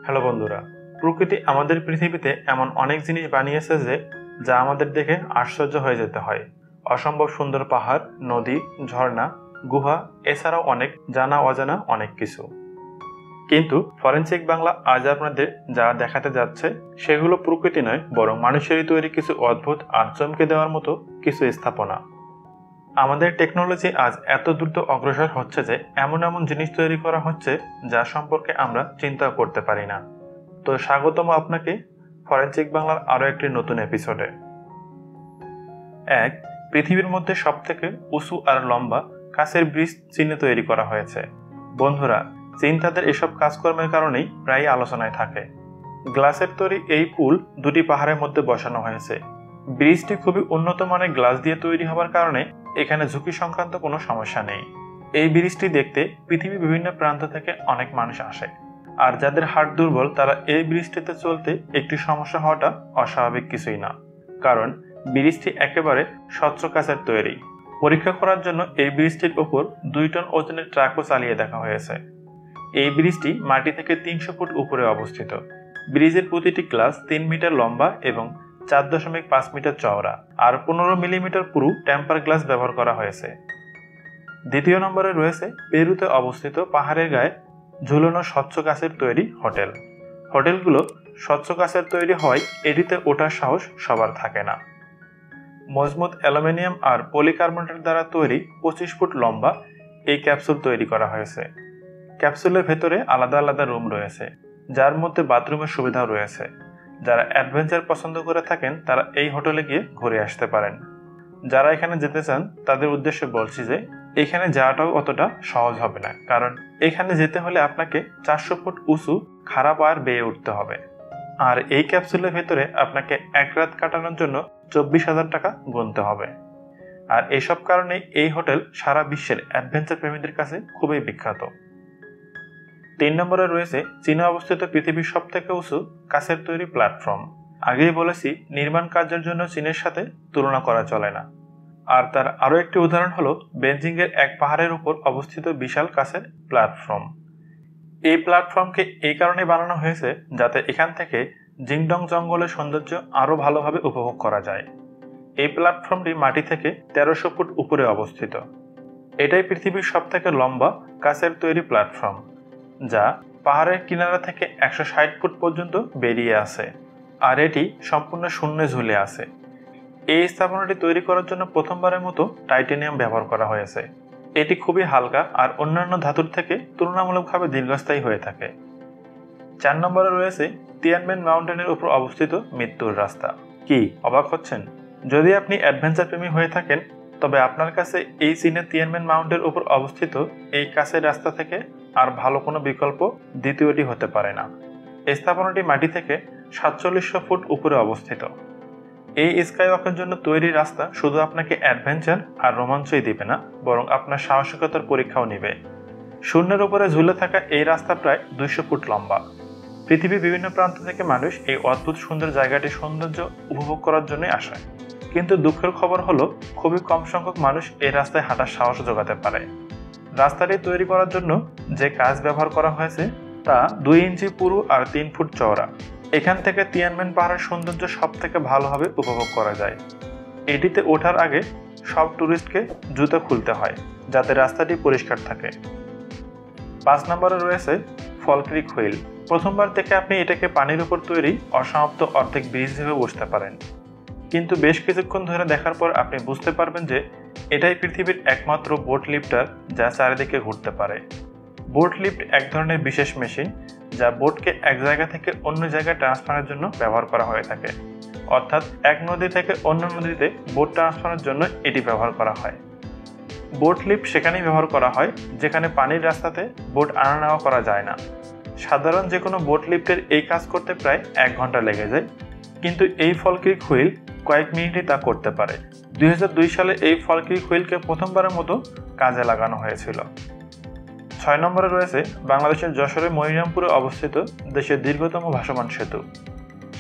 Hello বন্ধুরা, প্রকৃতি আমাদের পৃথিবীতে এমন অনেক জিনিস বানিয়েছে যা আমাদের দেখে আশ্চর্য হয়ে যেতে হয়। অসম্ভব সুন্দর পাহাড়, নদী, ঝর্ণা, গুহা, এছাড়াও অনেক জানা অজানা অনেক কিছু। কিন্তু ফরেনসিক বাংলা আজ আপনাদের যা দেখাতে যাচ্ছে সেগুলো প্রকৃতি নয়, বরং মানুষেরই তৈরি কিছু অদ্ভুত আর চমকে দেওয়ার মতো কিছু স্থাপনা। আমাদের টেকনোলজি আজ এত দ্রুত অগ্রসর হচ্ছে যে এমন এমন জিনিস তৈরি করা হচ্ছে যা সম্পর্কে আমরা চিন্তাও করতে পারি না। তো স্বাগতম আপনাকে ফরেনসিক বাংলার আরো একটি নতুন এপিসোডে। পৃথিবীর মধ্যে সবথেকে উঁচু আর লম্বা কাঁচের ব্রিজ চীনে তৈরি করা হয়েছে। বন্ধুরা, চীন তাদের এসব কাজকর্মের কারণেই প্রায়ই আলোচনায় থাকে। গ্লাসের তৈরি এই পুল দুটি পাহাড়ের মধ্যে বসানো হয়েছে। ব্রিজটি খুবই উন্নত মানের গ্লাস দিয়ে তৈরি হওয়ার কারণে এখানে ঝুঁকি সংক্রান্ত কোনো সমস্যা নেই। এই ব্রিজটি দেখতে পৃথিবীর বিভিন্ন প্রান্ত থেকে অনেক মানুষ আসে, আর যাদের হার্ট দুর্বল তারা এই ব্রিজটিতে চলতে একটু সমস্যা হওয়াটা অস্বাভাবিক কিছুই না, কারণ ব্রিজটি একেবারে স্বচ্ছ কাঁচের তৈরি। পরীক্ষা করার জন্য এই ব্রিজটির উপর 2 টন ওজনের ট্রাকও চালিয়ে দেখা হয়েছে। এই ব্রিজটি মাটি থেকে 300 ফুট উপরে অবস্থিত। ব্রিজের প্রতিটি গ্লাস 3 মিটার লম্বা এবং 4.5 মিটার চওড়া, আর 15 মিলিমিটার পুরু টেম্পার গ্লাস ব্যবহার করা হয়েছে। দ্বিতীয় নম্বরে রয়েছে পেরুতে অবস্থিত পাহাড়ের গায়ে ঝুলানো স্বচ্ছ কাঁচের তৈরি হোটেল। হোটেলগুলো স্বচ্ছ কাঁচের তৈরি হওয়ায় এটিতে ওঠার সাহস সবার থাকে না। মজবুত অ্যালুমিনিয়াম আর পলিকার্বনেটের দ্বারা তৈরি 25 ফুট লম্বা এই ক্যাপসুল তৈরি করা হয়েছে। ক্যাপসুলের ভেতরে আলাদা আলাদা রুম রয়েছে, যার মধ্যে বাথরুমের সুবিধাও রয়েছে। যারা অ্যাডভেঞ্চার পছন্দ করে থাকেন তারা এই হোটেলে গিয়ে ঘুরে আসতে পারেন। যারা এখানে যেতে চান তাদের উদ্দেশ্যে বলছি যে এখানে যাওয়াটাও অতটা সহজ হবে না, কারণ এখানে যেতে হলে আপনাকে 400 ফুট উঁচু খাড়া পাহাড় বেয়ে উঠতে হবে। আর এই ক্যাপসুলের ভেতরে আপনাকে এক রাত কাটানোর জন্য 24,000 টাকা গুনতে হবে। আর এসব কারণে এই হোটেল সারা বিশ্বের অ্যাডভেঞ্চার প্রেমীদের কাছে খুবই বিখ্যাত। 3 নম্বরে রয়েছে চীনে অবস্থিত পৃথিবীর সবথেকে উঁচু কাঁচের তৈরি প্ল্যাটফর্ম। আগেই বলেছি, নির্মাণ কার্যের জন্য চীনের সাথে তুলনা করা চলে না। আর তার আরো একটি উদাহরণ হলো বেজিং এর এক পাহাড়ের উপর অবস্থিত বিশাল কাঁচের প্ল্যাটফর্ম। এই প্ল্যাটফর্মকে এই কারণে বানানো হয়েছে যাতে এখান থেকে জিংডং জঙ্গলের সৌন্দর্য আরো ভালোভাবে উপভোগ করা যায়। এই প্ল্যাটফর্মটি মাটি থেকে 1300 ফুট উপরে অবস্থিত। এটাই পৃথিবীর সবথেকে লম্বা কাঁচের তৈরি প্ল্যাটফর্ম, যা পাহাড়ের কিনারা থেকে 160 ফুট পর্যন্ত বেরিয়ে আছে, আর এটি সম্পূর্ণ শূন্যে ঝুলে আছে। এই স্থাপনাটি তৈরি করার জন্য প্রথমবারের মতো টাইটেনিয়াম ব্যবহার করা হয়েছে। এটি খুবই হালকা আর অন্যান্য ধাতুর থেকে তুলনামূলকভাবে দীর্ঘস্থায়ী হয়ে থাকে। 4 নম্বরে রয়েছে তিয়ানমেন মাউন্টেনের উপর অবস্থিত মৃত্যুর রাস্তা। কি অবাক হচ্ছেন? যদি আপনি অ্যাডভেঞ্চার প্রেমী হয়ে থাকেন তবে আপনার কাছে এই চীনের তিয়ানমেন মাউন্টেনের উপর অবস্থিত এই কাছের রাস্তা থেকে আর ভালো কোনো বিকল্প দ্বিতীয়টি হতে পারে না। এই স্থাপনাটি মাটি থেকে 4700 ফুট উপরে অবস্থিত। এই স্কাইওয়াকের জন্য তৈরি রাস্তা শুধু আপনাকে অ্যাডভেঞ্চার আর রোমাঞ্চই দিবে না, বরং আপনার সাহসিকতার পরীক্ষাও নিবে। শূন্যের উপরে ঝুলে থাকা এই রাস্তা প্রায় 200 ফুট লম্বা। পৃথিবীর বিভিন্ন প্রান্ত থেকে মানুষ এই অদ্ভুত সুন্দর জায়গাটির সৌন্দর্য উপভোগ করার জন্য আসে। কিন্তু দুঃখের খবর হলো খুবই কম সংখ্যক মানুষ এই রাস্তায় হাঁটার সাহস জোগাতে পারে। রাস্তাটি তৈরি করার জন্য যে কাঁচ ব্যবহার করা হয়েছে তা 2 ইঞ্চি পুরু আর 3 ফুট চওড়া। এখান থেকে তিয়ানমেন পাহাড়ের সৌন্দর্য সব থেকে ভালোভাবে উপভোগ করা যায়। এটিতে ওঠার আগে সব টুরিস্টকে জুতো খুলতে হয় যাতে রাস্তাটি পরিষ্কার থাকে। 5 নম্বরে রয়েছে ফল ক্রিক হুইল। প্রথমবার দেখে আপনি এটাকে পানির উপর তৈরি অসমাপ্ত অর্ধেক ব্রিজ ভেবে বসতে পারেন, কিন্তু বেশ কিছুক্ষণ ধরে দেখার পর আপনি বুঝতে পারবেন যে এটাই পৃথিবীর একমাত্র বোট লিফটার যা চারিদিকে ঘুরতে পারে। বোট লিফট এক ধরনের বিশেষ মেশিন যা বোটকে এক জায়গা থেকে অন্য জায়গায় ট্রান্সফারের জন্য ব্যবহার করা হয়ে থাকে। অর্থাৎ এক নদী থেকে অন্য নদীতে বোট ট্রান্সফারের জন্য এটি ব্যবহার করা হয়। বোট লিফট সেখানেই ব্যবহার করা হয় যেখানে পানির রাস্তাতে বোট আনা নেওয়া করা যায় না। সাধারণ যে কোনো বোট লিফটের এই কাজ করতে প্রায় 1 ঘন্টা লেগে যায়, কিন্তু এই ফল ক্রিক হুইল কয়েক মিনিটে তা করতে পারে। 2002 সালে এই ফল ক্রিক হুইলকে প্রথমবারের মতো কাজে লাগানো হয়েছিল। 6 নম্বরে রয়েছে বাংলাদেশের যশোরের মনিরামপুরে অবস্থিত দেশের দীর্ঘতম ভাসমান সেতু।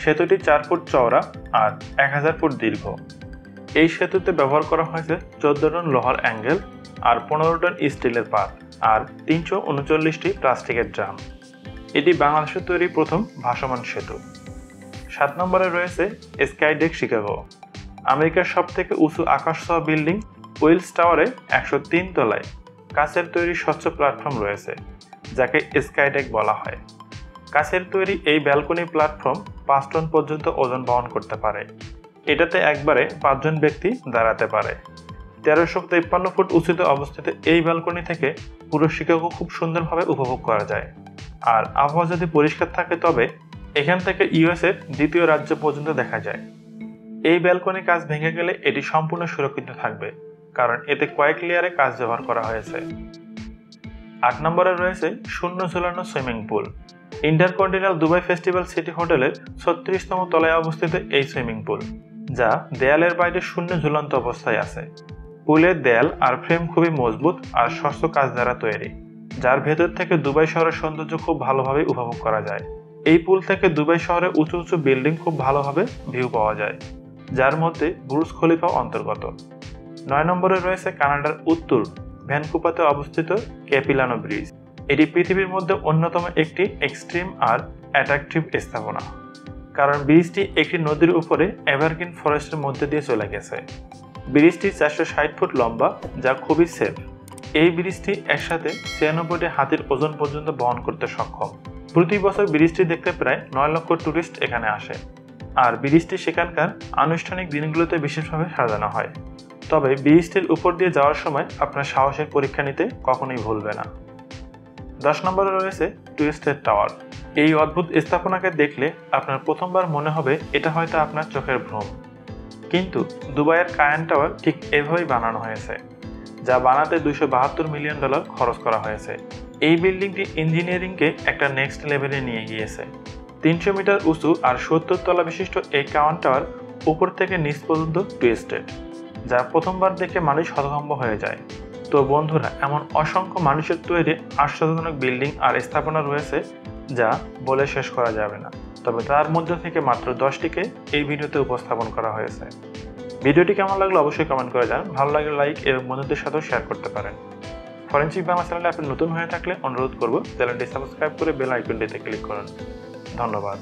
সেতুটি 4 ফুট চওড়া আর 1000 ফুট দীর্ঘ। এই সেতুতে ব্যবহার করা হয়েছে 14 টন লোহার অ্যাঙ্গেল আর 15 টন স্টিলের পাত আর 339টি প্লাস্টিকের ড্রাম। এটি বাংলাদেশে তৈরি প্রথম ভাসমান সেতু। 7 নম্বরে রয়েছে স্কাইডেক শিকাগো। আমেরিকার সবথেকে উঁচু আকাশছোঁয়া বিল্ডিং ওয়েলস টাওয়ারে 103 তলায় কাচের তৈরি স্বচ্ছ প্ল্যাটফর্ম রয়েছে, যাকে স্কাইডেক বলা হয়। কাচের তৈরি এই ব্যালকনি প্ল্যাটফর্ম 5 টন পর্যন্ত ওজন বহন করতে পারে। এটাতে একবারে 5 জন ব্যক্তি দাঁড়াতে পারে। 1353 ফুট উঁচুতে অবস্থিত এই ব্যালকনি থেকে পুরো শিকাগো খুব সুন্দরভাবে উপভোগ করা যায়। আর আবহাওয়া যদি পরিষ্কার থাকে তবে এখান থেকে ইউএস এর দ্বিতীয় রাজ্য পর্যন্ত দেখা যায়। এই ব্যালকনি কাঁচ ভেঙে গেলে এটি সম্পূর্ণ সুরক্ষিত থাকবে, কারণ এতে কয়েক লেয়ারে কাঁচ ব্যবহার করা হয়েছে। 8 নম্বরে রয়েছে শূন্য ঝুলানো swimming pool. Intercontinental Dubai festival city হোটেলের 36তম তলায় অবস্থিত এই সুইমিং পুল, যা দেয়ালের বাইরে শূন্য ঝুলন্ত অবস্থায় আছে। পুলের দেয়াল আর ফ্রেম খুবই মজবুত আর স্বচ্ছ কাঁচ দ্বারা তৈরি, যার ভেতর থেকে দুবাই শহরের সৌন্দর্য খুব ভালোভাবে উপভোগ করা যায়। এই পুল থেকে দুবাই শহরে উঁচু উঁচু বিল্ডিং খুব ভালোভাবে ভিউ পাওয়া যায়, যার মধ্যে বুর্জ খলিফা অন্তর্গত। 9 নম্বরে রয়েছে কানাডার উত্তর ভ্যানকুভারে অবস্থিত ক্যাপিলানো ব্রিজ। এটি পৃথিবীর মধ্যে অন্যতম একটি এক্সট্রিম আর অ্যাট্রাকটিভ স্থাপনা, কারণ ব্রিজটি একটি নদীর উপরে এভারগ্রিন ফরেস্টের মধ্যে দিয়ে চলে গেছে। ব্রিজটি 460 ফুট লম্বা, যা খুবই সেফ। এই ব্রিজটি একসাথে 96টি হাতির ওজন পর্যন্ত বহন করতে সক্ষম। প্রতি বছর ব্রিজটি দেখতে প্রায় 9 লক্ষ টুরিস্ট এখানে আসে। আর ব্রিজটি সেখানকার আনুষ্ঠানিক দিনগুলোতে বিশেষভাবে সাজানো হয়। তবে ব্রিজটির উপর দিয়ে যাওয়ার সময় আপনার সাহসের পরীক্ষা নিতে কখনোই ভুলবে না। 10 নম্বরে রয়েছে টুইস্টেড টাওয়ার। এই অদ্ভুত স্থাপনাকে দেখলে আপনার প্রথমবার মনে হবে এটা হয়তো আপনার চোখের ভ্রম, কিন্তু দুবাইয়ের কায়ান টাওয়ার ঠিক এভাবেই বানানো হয়েছে, যা বানাতে $272 মিলিয়ন খরচ করা হয়েছে। এই বিল্ডিংটি ইঞ্জিনিয়ারিংকে একটা নেক্সট লেভেলে নিয়ে গিয়েছে। 300 মিটার উঁচু আর 70 তলা বিশিষ্ট এই কায়ান টাওয়ার উপর থেকে নিচ পর্যন্ত টুইস্টেড, যা প্রথমবার দেখে মানুষ হতভম্ব হয়ে যায়। তো বন্ধুরা, এমন অসংখ্য মানুষের তৈরি আশ্চর্যজনক বিল্ডিং আর স্থাপনা রয়েছে যা বলে শেষ করা যাবে না। তবে তার মধ্যে থেকে মাত্র 10টিকে এই ভিডিওতে উপস্থাপন করা হয়েছে। ভিডিওটি কেমন লাগলো অবশ্যই কমেন্ট করে জানান। ভালো লাগলে লাইক এবং বন্ধুদের সাথেও শেয়ার করতে পারেন। ফরেনসিক বাংলা চ্যানেলে আপনি নতুন হয়ে থাকলে অনুরোধ করব চ্যানেলটি সাবস্ক্রাইব করে বেল আইকনটিতে ক্লিক করুন। ধন্যবাদ।